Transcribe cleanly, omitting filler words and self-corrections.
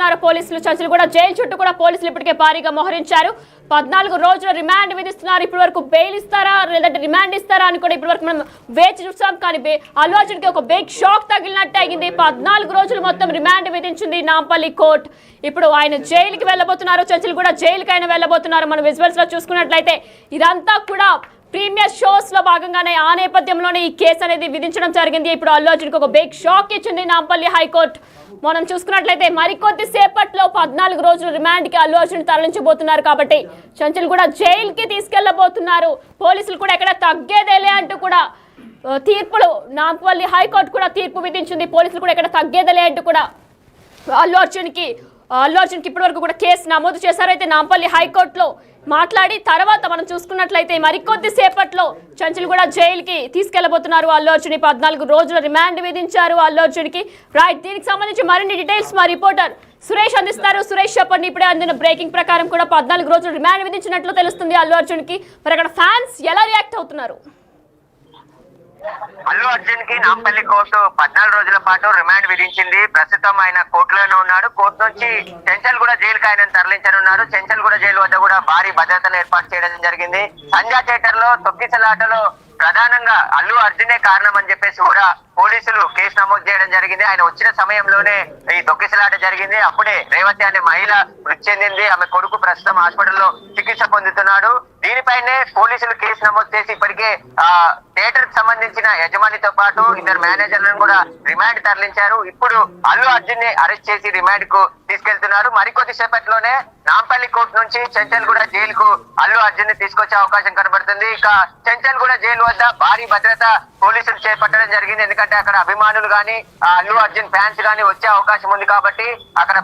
వెళ్ళబోతున్నారు పోలీసులు. చంచల్గూడ జైలు చుట్టూ కూడా పోలీసులు ఇప్పటికే భారీగా మోహరించారు. 14 రోజుల రిమాండ్ విధిస్తున్నారు. ఇప్పటి వరకు బెయిల్ ఇస్తారా లేదంటే రిమాండ్ ఇస్తారా అని కూడా ఇప్పటి వరకు మనం వేచి చూసాం. కానీ అల్లు అర్జున్కి ఒక బిగ్ షాక్ తగిలినట్టు అయింది. 14 రోజులు మొత్తం రిమాండ్ విధించింది నాంపల్లి కోర్టు. ఇప్పుడు ఆయన జైలుకి వెళ్ళబోతున్నారు. చంచల్గూడ జైలుకి ఆయన వెళ్ళబోతున్నారు. మనం విజువల్స్ లో చూసుకున్నట్లయితే ఇదంతా కూడా ప్రీమియర్ షోస్ లో భాగంగానే ఆ నేపథ్యంలోనే ఈ కేసు అనేది విధించడం జరిగింది. ఇప్పుడు అల్లు అర్జున్కి ఒక బిగ్ షాక్ ఇచ్చింది నాంపల్లి హైకోర్టు. మనం చూసుకున్నట్లయితే మరికొద్ది సేపట్లో 14 రోజుల రిమాండ్ కి అల్లు అర్జున్ తరలించబోతున్నారు. కాబట్టి చంచల్గూడ జైలుకి తీసుకెళ్లబోతున్నారు. పోలీసులు కూడా ఎక్కడ తగ్గేదేలే అంటూ కూడా తీర్పులు నాంపల్లి హైకోర్టు కూడా తీర్పు విధించింది. పోలీసులు కూడా ఎక్కడ తగ్గేదేలే అంటూ కూడా అల్లు అర్జున్కి ఇప్పటి వరకు కూడా కేసు నమోదు చేశారు. అయితే నాంపల్లి హైకోర్టులో మాట్లాడి తర్వాత మనం చూసుకున్నట్లయితే మరికొద్ది సేపట్లో చంచల్గూడ జైలుకి తీసుకెళ్లబోతున్నారు అల్లు అర్జున్. 14 రోజుల రిమాండ్ విధించారు అల్లు అర్జున్కి. రైట్, దీనికి సంబంధించి మరిన్ని డీటెయిల్స్ మా రిపోర్టర్ సురేష్ అందిస్తారు. సురేష్ చెప్పండి, ఇప్పుడే అందిన బ్రేకింగ్ ప్రకారం కూడా 14 రోజులు రిమాండ్ విధించినట్లు తెలుస్తుంది అల్లు అర్జున్కి. మరి అక్కడ ఫ్యాన్స్ ఎలా రియాక్ట్ అవుతున్నారు? అల్లు అర్జున్ కి నాంపల్లి కోర్టు 14 రోజుల పాటు రిమాండ్ విధించింది. ప్రస్తుతం ఆయన కోర్టులోనే ఉన్నాడు. కోర్టు నుంచి చంచల్గూడ జైలుకి ఆయన తరలించనున్నారు. చంచల్గూడ జైలు వద్ద కూడా భారీ భద్రతను ఏర్పాటు చేయడం జరిగింది. సంజా థియేటర్ లో తొక్కిసలాటలో ప్రధానంగా అల్లు అర్జునే కారణం అని చెప్పేసి కూడా పోలీసులు కేసు నమోదు చేయడం జరిగింది. ఆయన వచ్చిన సమయంలోనే ఈ తొక్కిసలాట జరిగింది. అప్పుడే రేవతి అనే మహిళ మృతి చెందింది. ఆమె కొడుకు ప్రస్తుతం హాస్పిటల్లో చికిత్స పొందుతున్నాడు. దీనిపైనే పోలీసులు కేసు నమోదు చేసి ఇప్పటికే థియేటర్ కి సంబంధించిన యజమానితో పాటు 2 మేనేజర్లను కూడా రిమాండ్ తరలించారు. ఇప్పుడు అల్లు అర్జున్ ని అరెస్ట్ చేసి రిమాండ్ కు తీసుకెళ్తున్నారు. మరికొద్ది సేపట్లోనే నాంపల్లి కోర్టు నుంచి చంచల్గూడ జైలుకు అల్లు అర్జున్ ని తీసుకొచ్చే అవకాశం కనబడుతుంది. ఇక చంచల్గూడ జైలు వద్ద భారీ భద్రత పోలీసులు చేపట్టడం జరిగింది. ఎందుకంటే అక్కడ అభిమానులు గాని అల్లు అర్జున్ ఫ్యాన్స్ గాని వచ్చే అవకాశం ఉంది కాబట్టి అక్కడ